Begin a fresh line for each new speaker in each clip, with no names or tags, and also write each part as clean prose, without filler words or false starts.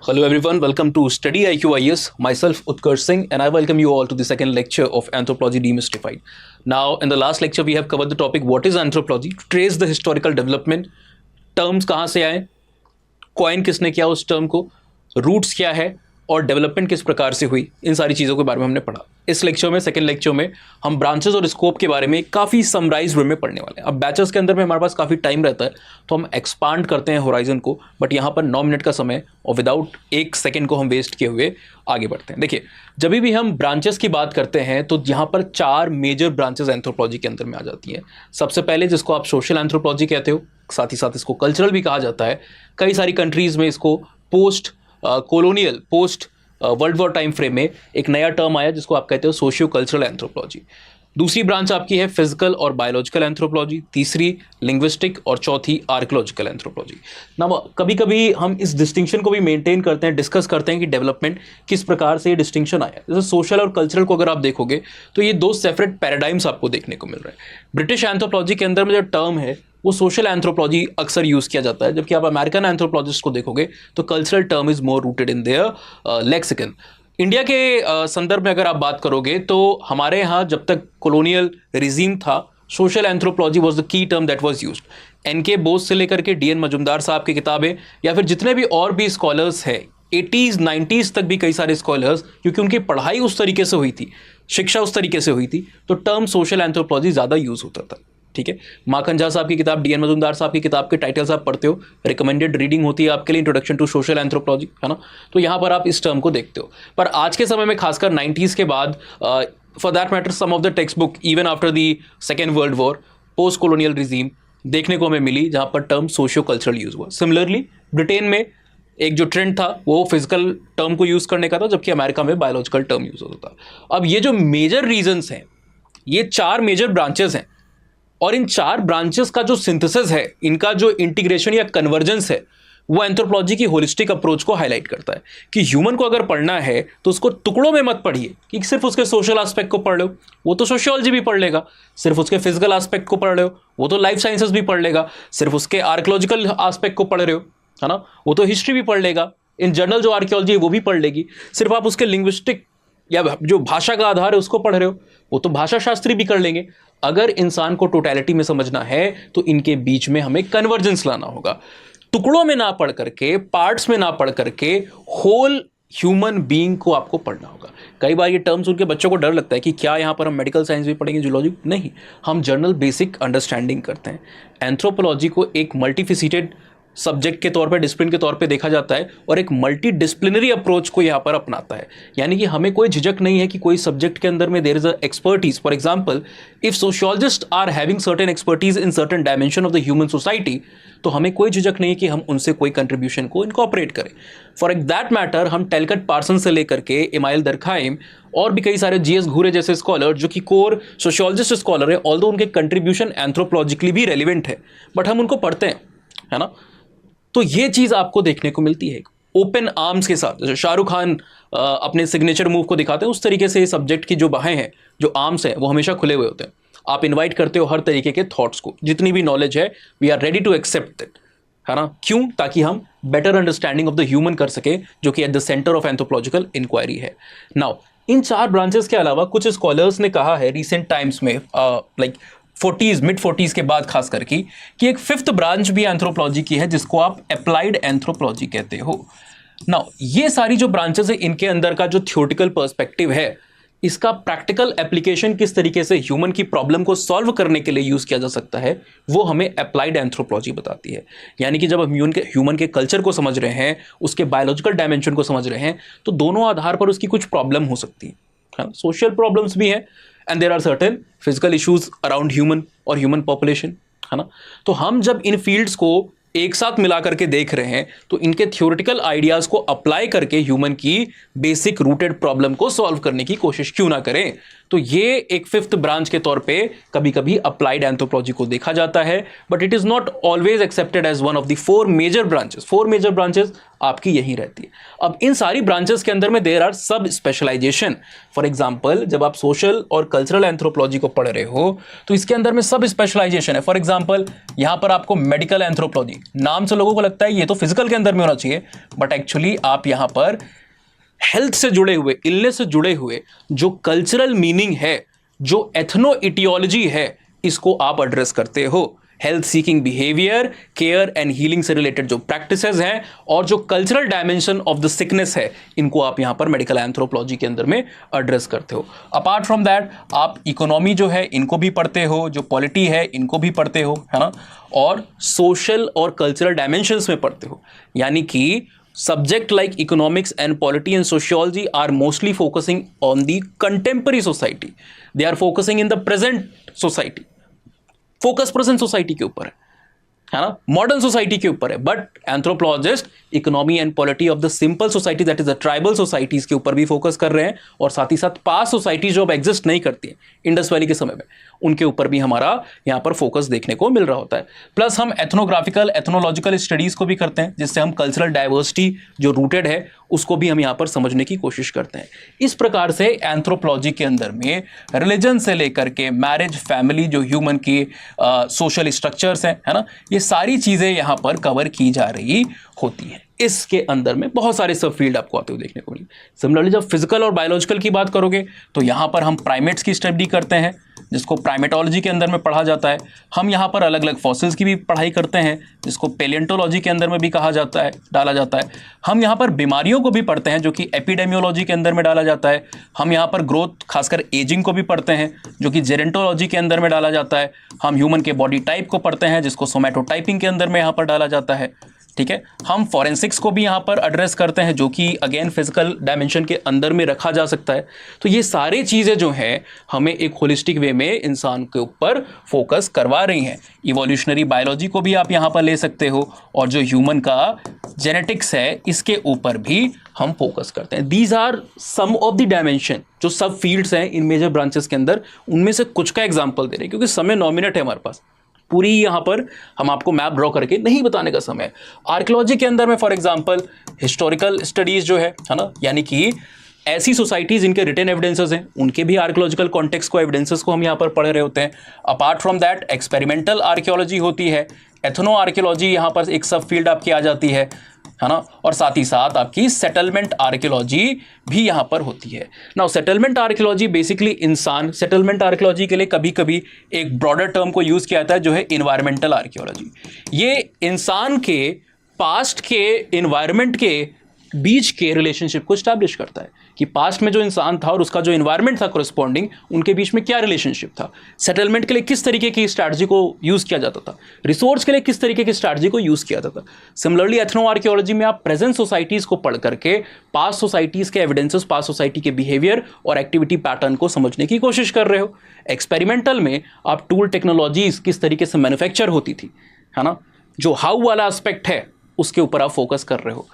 Hello everyone, welcome to Study IQ IS. Myself Utkarsh Singh and I welcome you all to the second lecture of Anthropology Demystified. Now, in the last lecture we have covered the topic what is anthropology, to trace the historical development, terms कहाँ से आए, coin किसने किया उस term को, roots क्या है और डेवलपमेंट किस प्रकार से हुई, इन सारी चीज़ों के बारे में हमने पढ़ा। इस लेक्चर में, सेकंड लेक्चर में, हम ब्रांचेस और स्कोप के बारे में काफ़ी समराइज वे में पढ़ने वाले हैं। अब बैचेस के अंदर में हमारे पास काफ़ी टाइम रहता है तो हम एक्सपांड करते हैं होराइजन को, बट यहाँ पर 9 मिनट का समय और विदाउट 1 सेकेंड को हम वेस्ट किए हुए आगे बढ़ते हैं। देखिए, जब भी हम ब्रांचेस की बात करते हैं तो यहाँ पर 4 मेजर ब्रांचेस एंथ्रोपोलॉजी के अंदर में आ जाती हैं। सबसे पहले जिसको आप सोशल एंथ्रोपोलॉजी कहते हो, साथ ही साथ इसको कल्चरल भी कहा जाता है। कई सारी कंट्रीज़ में इसको post colonial, post world war time frame में एक नया टर्म आया जिसको आप कहते हो सोशियो कल्चरल एंथ्रोपोलॉजी। दूसरी ब्रांच आपकी है फिजिकल और बायोलॉजिकल एंथ्रोपोलॉजी, तीसरी लिंग्विस्टिक और चौथी आर्कियोलॉजिकल एंथ्रोपोलॉजी। ना कभी कभी हम इस डिस्टिंक्शन को भी मेंटेन करते हैं, डिस्कस करते हैं कि डेवलपमेंट किस प्रकार से ये डिस्टिंक्शन आया। जैसे सोशल और कल्चरल को अगर आप देखोगे तो ये 2 सेपरेट पैराडाइम्स आपको देखने को मिल रहे हैं। ब्रिटिश एंथ्रोपोलॉजी के अंदर में जो टर्म है वो सोशल एंथ्रोपोलॉजी अक्सर यूज़ किया जाता है, जबकि आप अमेरिकन एंथ्रोपोलॉजिस्ट को देखोगे तो cultural term is more rooted in their lexicon. India के संदर्भ में अगर आप बात करोगे तो हमारे यहाँ जब तक कॉलोनियल रिजीम था, social anthropology was the key term that was used. NK. Bose से लेकर के डी.एन. मजुमदार साहब की किताबें या फिर जितने भी और भी स्कॉलर्स हैं 80s 90s तक भी कई सारे स्कॉलर्स, क्योंकि उनकी पढ़ाई उस तरीके से हुई थी, शिक्षा उस तरीके से हुई थी, तो टर्म सोशल एंथ्रोपोलॉजी ज़्यादा यूज़ होता था। ठीक है, माखन झा साहब की किताब, डी.एन. मजुमदार साहब की किताब के टाइटल्स आप पढ़ते हो, रिकमेंडेड रीडिंग होती है आपके लिए, इंट्रोडक्शन टू सोशल एंथ्रोपोलॉजी, है ना। तो यहाँ पर आप इस टर्म को देखते हो। पर आज के समय में खासकर 90s के बाद, for that matter some of the textbook even after the Second World War, post colonial regime देखने को हमें मिली जहाँ पर टर्म सोशियो कल्चरल यूज हुआ। सिमिलरली ब्रिटेन में एक जो ट्रेंड था वो फिजिकल टर्म को यूज़ करने का था, जबकि अमेरिका में बायोलॉजिकल टर्म यूज होता था। अब ये जो मेजर रीजन्स हैं, ये 4 मेजर ब्रांचेस हैं और इन 4 ब्रांचेस का जो सिंथेसिस है, इनका जो इंटीग्रेशन या कन्वर्जेंस है, वो एंथ्रोपोलॉजी की होलिस्टिक अप्रोच को हाईलाइट करता है कि ह्यूमन को अगर पढ़ना है तो उसको टुकड़ों में मत पढ़िए कि सिर्फ उसके सोशल एस्पेक्ट को पढ़ लो, वो तो सोशियोलॉजी भी पढ़ लेगा। सिर्फ उसके फिजिकल एस्पेक्ट को पढ़ रहे हो, वो तो लाइफ साइंसेस भी पढ़ लेगा। सिर्फ उसके आर्कियोलॉजिकल एस्पेक्ट को पढ़ रहे हो, है ना, वो तो हिस्ट्री भी पढ़ लेगा। इन जनरल जो आर्कियोलॉजी है वो भी पढ़ लेगी। सिर्फ आप उसके लिंग्विस्टिक या जो भाषा का आधार है उसको पढ़ रहे हो, वो तो भाषा शास्त्री भी कर लेंगे। अगर इंसान को टोटलिटी में समझना है तो इनके बीच में हमें कन्वर्जेंस लाना होगा। टुकड़ों में ना पढ़ करके, पार्ट्स में ना पढ़ करके, होल ह्यूमन बीइंग को आपको पढ़ना होगा। कई बार ये टर्म सुन के बच्चों को डर लगता है कि क्या यहाँ पर हम मेडिकल साइंस भी पढ़ेंगे, जूलॉजी नहीं, हम जनरल बेसिक अंडरस्टैंडिंग करते हैं। एंथ्रोपोलॉजी को एक मल्टीफिसिटेड सब्जेक्ट के तौर पे, डिसिप्लिन के तौर पे देखा जाता है और एक मल्टी डिसिप्लिनरी अप्रोच को यहाँ पर अपनाता है। यानी कि हमें कोई झिझक नहीं है कि कोई सब्जेक्ट के अंदर में there is a expertise. For example, if sociologist are having certain expertise in certain dimension of the human society, तो हमें कोई झिझक नहीं है कि हम उनसे कोई कंट्रीब्यूशन को इनकॉर्पोरेट करें। फॉर दैट मैटर, हम टेलकट पार्सन से लेकर के इमाइल दरखाइम और भी कई सारे जीएस घूरे जैसे स्कॉलर जो कि कोर सोशियोलॉजिस्ट स्कॉलर है, ऑल्दो उनके कंट्रीब्यूशन एंथ्रोपोलॉजिकली भी रेलिवेंट है, बट हम उनको पढ़ते हैं, है ना। तो ये चीज़ आपको देखने को मिलती है ओपन आर्म्स के साथ। जैसे शाहरुख खान अपने सिग्नेचर मूव को दिखाते हैं, उस तरीके से सब्जेक्ट की जो बाहें हैं, जो आर्म्स हैं, वो हमेशा खुले हुए होते हैं। आप इनवाइट करते हो हर तरीके के थॉट्स को, जितनी भी नॉलेज है we are ready to accept it, है ना। क्यों? ताकि हम better understanding of the human कर सके, जो कि at the centre of anthropological inquiry है। नाउ, इन 4 ब्रांचेस के अलावा कुछ स्कॉलर्स ने कहा है रिसेंट टाइम्स में, लाइक 40s, मिड 40s के बाद खास करके, कि एक 5th ब्रांच भी एंथ्रोपोलॉजी की है जिसको आप अप्लाइड एंथ्रोपोलॉजी कहते हो। नाउ, ये सारी जो ब्रांचेस है, इनके अंदर का जो थियोरेटिकल पर्सपेक्टिव है, इसका प्रैक्टिकल एप्लीकेशन किस तरीके से ह्यूमन की प्रॉब्लम को सॉल्व करने के लिए यूज किया जा सकता है, वो हमें अप्लाइड एंथ्रोपोलॉजी बताती है। यानी कि जब हम ह्यूमन के कल्चर को समझ रहे हैं, उसके बायोलॉजिकल डायमेंशन को समझ रहे हैं, तो दोनों आधार पर उसकी कुछ प्रॉब्लम हो सकती है। सोशल प्रॉब्लम्स भी हैं and there are certain physical issues around human और ह्यूमन पॉपुलेशन, है ना। तो हम जब इन फील्ड्स को एक साथ मिला करके देख रहे हैं तो इनके थ्योरेटिकल आइडियाज को अप्लाई करके ह्यूमन की बेसिक रूटेड प्रॉब्लम को सॉल्व करने की कोशिश क्यों ना करें। तो ये एक फिफ्थ ब्रांच के तौर पे कभी कभी अप्लाइड एंथ्रोपोलॉजी को देखा जाता है, but it is not always accepted as one of the four major branches आपकी यही रहती है। अब इन सारी ब्रांचेस के अंदर में देयर आर सब स्पेशलाइजेशन। फॉर एग्जांपल, जब आप सोशल और कल्चरल एंथ्रोपोलॉजी को पढ़ रहे हो तो इसके अंदर में सब स्पेशलाइजेशन है। फॉर एग्जांपल, यहां पर आपको मेडिकल एंथ्रोपोलॉजी, नाम से लोगों को लगता है ये तो फिजिकल के अंदर में होना चाहिए, बट एक्चुअली आप यहां पर हेल्थ से जुड़े हुए, इलनेस से जुड़े हुए जो कल्चरल मीनिंग है, जो एथनो इटियोलॉजी है, इसको आप एड्रेस करते हो। Health seeking behaviour, care and healing से रिलेटेड जो प्रैक्टिसेस हैं और जो cultural dimension of the sickness है, इनको आप यहां पर मेडिकल एंथ्रोपोलॉजी के अंदर में एड्रेस करते हो। अपार्ट फ्रॉम दैट, आप इकोनॉमी जो है इनको भी पढ़ते हो, जो पॉलिटी है इनको भी पढ़ते हो, है ना, और सोशल और कल्चरल डायमेंशंस में पढ़ते हो। यानी कि subject like economics and polity and sociology are mostly focusing on the contemporary society. They are focusing in the present society. Focus present society के ऊपर है ना, मॉडर्न सोसाइटी के ऊपर है। But anthropologist economy and polity of the simple society, that is the tribal societies के ऊपर भी फोकस कर रहे हैं, और साथ ही साथ पास्ट सोसाइटी जो अब एग्जिस्ट नहीं करती है इंडस वैली के समय में, उनके ऊपर भी हमारा यहाँ पर फोकस देखने को मिल रहा होता है। प्लस हम एथनोग्राफिकल, एथनोलॉजिकल स्टडीज को भी करते हैं, जिससे हम कल्चरल डाइवर्सिटी जो रूटेड है उसको भी हम यहाँ पर समझने की कोशिश करते हैं। इस प्रकार से एंथ्रोपोलॉजी के अंदर में रिलीजन से लेकर के मैरिज, फैमिली, जो ह्यूमन की सोशल स्ट्रक्चर्स हैं, है ना, ये सारी चीज़ें यहाँ पर कवर की जा रही होती हैं। इसके अंदर में बहुत सारे सब फील्ड आपको आते हुए देखने को मिलेंगे। सिमिलरली, जब फिजिकल और बायोलॉजिकल की बात करोगे तो यहाँ पर हम प्राइमेट्स की स्टडी करते हैं, जिसको प्राइमेटोलॉजी के अंदर में पढ़ा जाता है। हम यहाँ पर अलग अलग फॉसिल्स की भी पढ़ाई करते हैं, जिसको पेलियोंटोलॉजी के अंदर में भी कहा जाता है, डाला जाता है। हम यहाँ पर बीमारियों को भी पढ़ते हैं, जो कि एपिडेमियोलॉजी के अंदर में डाला जाता है। हम यहाँ पर ग्रोथ, खासकर एजिंग को भी पढ़ते हैं, जो कि जेरेंटोलॉजी के अंदर में डाला जाता है। हम ह्यूमन के बॉडी टाइप को पढ़ते हैं, जिसको सोमैटोटाइपिंग के अंदर में यहाँ पर डाला जाता है। ठीक है, हम फॉरेंसिक्स को भी यहाँ पर एड्रेस करते हैं, जो कि अगेन फिजिकल डायमेंशन के अंदर में रखा जा सकता है। तो ये सारी चीज़ें जो हैं हमें एक होलिस्टिक वे में इंसान के ऊपर फोकस करवा रही हैं। इवोल्यूशनरी बायोलॉजी को भी आप यहाँ पर ले सकते हो, और जो ह्यूमन का जेनेटिक्स है इसके ऊपर भी हम फोकस करते हैं। These are some of the dimension, जो सब फील्ड्स हैं इन मेजर ब्रांचेस के अंदर, उनमें से कुछ का एग्जाम्पल दे रहे हैं, क्योंकि समय 9 मिनट है हमारे पास, पूरी यहाँ पर हम आपको मैप ड्रॉ करके नहीं बताने का समय है। आर्कियोलॉजी के अंदर में फॉर एग्जांपल हिस्टोरिकल स्टडीज जो है ना, यानी कि ऐसी सोसाइटीज जिनके रिटन एविडेंसेस हैं, उनके भी आर्कियोलॉजिकल कॉन्टेक्स्ट को, एविडेंसेस को हम यहाँ पर पढ़ रहे होते हैं। Apart from that, experimental archaeology होती है, एथनो आर्कियोलॉजी यहाँ पर एक सब फील्ड आपकी आ जाती है ना, और साथ ही साथ आपकी सेटलमेंट आर्कियोलॉजी भी यहाँ पर होती है। नाउ सेटलमेंट आर्कियोलॉजी बेसिकली इंसान, सेटलमेंट आर्कियोलॉजी के लिए कभी कभी एक ब्रॉडर टर्म को यूज़ किया जाता है, जो है इन्वायरमेंटल आर्कियोलॉजी। ये इंसान के पास्ट के इन्वायरमेंट के बीच के रिलेशनशिप को स्टैब्लिश करता है, कि पास्ट में जो इंसान था और उसका जो इन्वायरमेंट था कोरिस्पॉन्डिंग, उनके बीच में क्या रिलेशनशिप था, सेटलमेंट के लिए किस तरीके की स्ट्रैटेजी को यूज़ किया जाता था, रिसोर्स के लिए किस तरीके की स्ट्रैटेजी को यूज़ किया जाता था। सिमिलरली एथनो आर्कियोलॉजी में आप प्रेजेंट सोसाइटीज़ को पढ़ करके पास्ट सोसाइटीज़ के एविडेंसेस, पास्ट सोसाइटी के बिहेवियर और एक्टिविटी पैटर्न को समझने की कोशिश कर रहे हो। एक्सपेरिमेंटल में आप टूल टेक्नोलॉजीज किस तरीके से मैन्युफैक्चर होती थी, है ना, जो हाउ वाला एस्पेक्ट है उसके ऊपर आप फोकस कर रहे हो।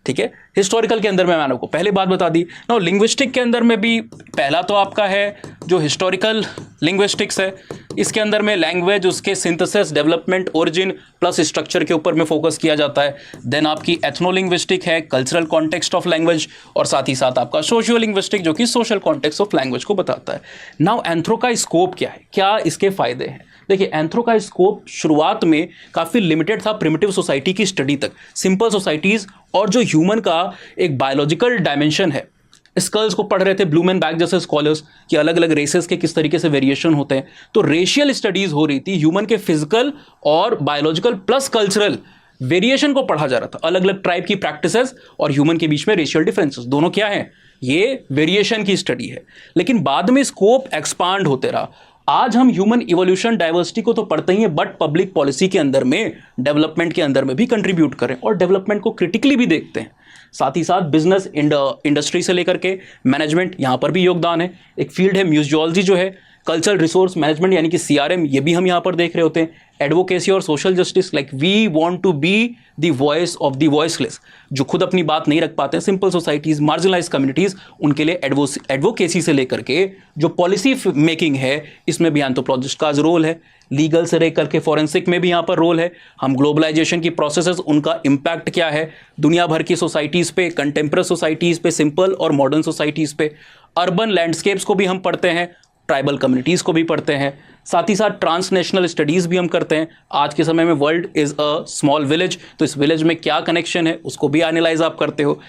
ठीक है, हिस्टोरिकल के अंदर में मैंने आपको पहले बात बता दी। नाउ लिंग्विस्टिक के अंदर में भी पहला तो आपका है जो हिस्टोरिकल लिंग्विस्टिक्स है, इसके अंदर में लैंग्वेज, उसके synthesis, development, origin plus structure के ऊपर में फोकस किया जाता है। देन आपकी एथनो लिंग्विस्टिक है, कल्चरल कॉन्टेक्स्ट ऑफ लैंग्वेज, और साथ ही साथ आपका सोशियो लिंग्विस्टिक, जो कि सोशल कॉन्टेक्स्ट ऑफ लैंग्वेज को बताता है। नाउ एंथ्रो का स्कोप क्या है, क्या इसके फायदे हैं? देखिए, एंथ्रो का स्कोप शुरुआत में काफ़ी लिमिटेड था, प्रिमिटिव सोसाइटी की स्टडी तक, सिंपल सोसाइटीज़ और जो ह्यूमन का एक बायोलॉजिकल डायमेंशन है, स्कल्स को पढ़ रहे थे ब्लूम एंड बैक जैसे स्कॉलर्स, कि अलग अलग रेसेस के किस तरीके से वेरिएशन होते हैं। तो रेशियल स्टडीज़ हो रही थी, ह्यूमन के फिजिकल और बायोलॉजिकल प्लस कल्चरल वेरिएशन को पढ़ा जा रहा था, अलग अलग ट्राइब की प्रैक्टिसेस और ह्यूमन के बीच में रेशियल डिफरेंसेस, दोनों क्या हैं, ये वेरिएशन की स्टडी है। लेकिन बाद में स्कोप एक्सपांड होते रहा। आज हम ह्यूमन इवोल्यूशन डाइवर्सिटी को तो पढ़ते ही हैं, बट पब्लिक पॉलिसी के अंदर में, डेवलपमेंट के अंदर में भी कंट्रीब्यूट करें और डेवलपमेंट को क्रिटिकली भी देखते हैं। साथ ही साथ बिजनेस, इंडस्ट्री से लेकर के मैनेजमेंट, यहाँ पर भी योगदान है। एक फील्ड है म्यूजियोलॉजी जो है, कल्चरल रिसोर्स मैनेजमेंट यानी कि CRM, ये भी हम यहाँ पर देख रहे होते हैं। एडवोकेसी और social justice, like we want to be the voice of the voiceless, जो खुद अपनी बात नहीं रख पाते हैं, सिंपल सोसाइटीज, मार्जिनलाइज कम्युनिटीज, उनके लिए एडवोकेसी से लेकर के जो पॉलिसी मेकिंग है, इसमें भी एंथ्रोपोलॉजिस्ट का रोल है। लीगल से लेकर के फॉरेंसिक में भी यहाँ पर रोल है। हम ग्लोबलाइजेशन की प्रोसेसेस, उनका इम्पैक्ट क्या है दुनिया भर की सोसाइटीज़ पे, कंटेम्प्रेरी सोसाइटीज़ पे, सिंपल और मॉडर्न सोसाइटीज़ पे। अर्बन लैंडस्केप्स को भी हम पढ़ते हैं, ट्राइबल कम्युनिटीज़ को भी पढ़ते हैं, साथ ही साथ ट्रांसनेशनल स्टडीज़ भी हम करते हैं। आज के समय में world is a small village, तो इस विलेज में क्या कनेक्शन है उसको भी एनालाइज आप करते हो।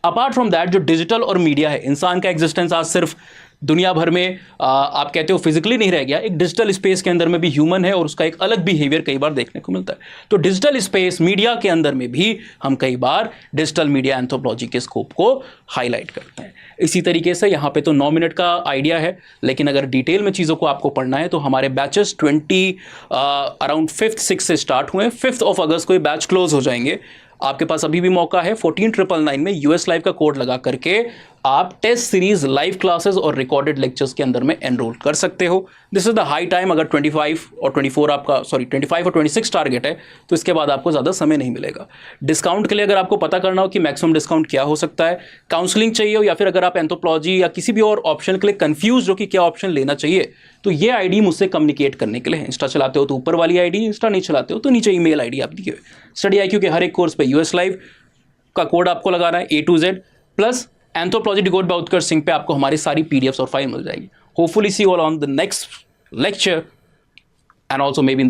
अपार्ट फ्रॉम दैट, जो डिजिटल और मीडिया है, इंसान का एग्जिस्टेंस आज सिर्फ दुनिया भर में आप कहते हो फिजिकली नहीं रह गया, एक डिजिटल स्पेस के अंदर में भी ह्यूमन है और उसका एक अलग बिहेवियर कई बार देखने को मिलता है। तो डिजिटल स्पेस मीडिया के अंदर में भी हम कई बार डिजिटल मीडिया एंथ्रोपोलॉजी के स्कोप को हाईलाइट करते हैं। इसी तरीके से यहाँ पे तो 9 मिनट का आइडिया है, लेकिन अगर डिटेल में चीज़ों को आपको पढ़ना है तो हमारे बैचेस अराउंड 5th 6th से स्टार्ट हुए। 5 अगस्त को ये बैच क्लोज हो जाएंगे। आपके पास अभी भी मौका है, 14999 में US लाइव का कोड लगा करके आप टेस्ट सीरीज, लाइव क्लासेस और रिकॉर्डेड लेक्चर्स के अंदर में एनरोल कर सकते हो। This is the high time. अगर 25 और 26 टारगेट है तो इसके बाद आपको ज़्यादा समय नहीं मिलेगा। डिस्काउंट के लिए अगर आपको पता करना हो कि मैक्सिमम डिस्काउंट क्या हो सकता है, काउंसलिंग चाहिए हो, या फिर अगर आप एंथ्रोपोलॉजी या किसी भी और ऑप्शन के लिए कंफ्यूज हो कि क्या ऑप्शन लेना चाहिए, तो ये आईडी मुझसे कम्युनिकेट करने के लिए। इंस्टा चलाते हो तो ऊपर वाली आईडी, इंस्टा नहीं चलाते हो तो नीचे ईमेल आईडी आप दिए हुए। स्टडी IQ के हर एक कोर्स पे US लाइव का कोड आपको लगाना है A to Z plus anthropology decode by Utkarsh Singh पे आपको हमारी सारी PDFs और फाइल मिल जाएगी। Hopefully see you all on the next lecture and also may be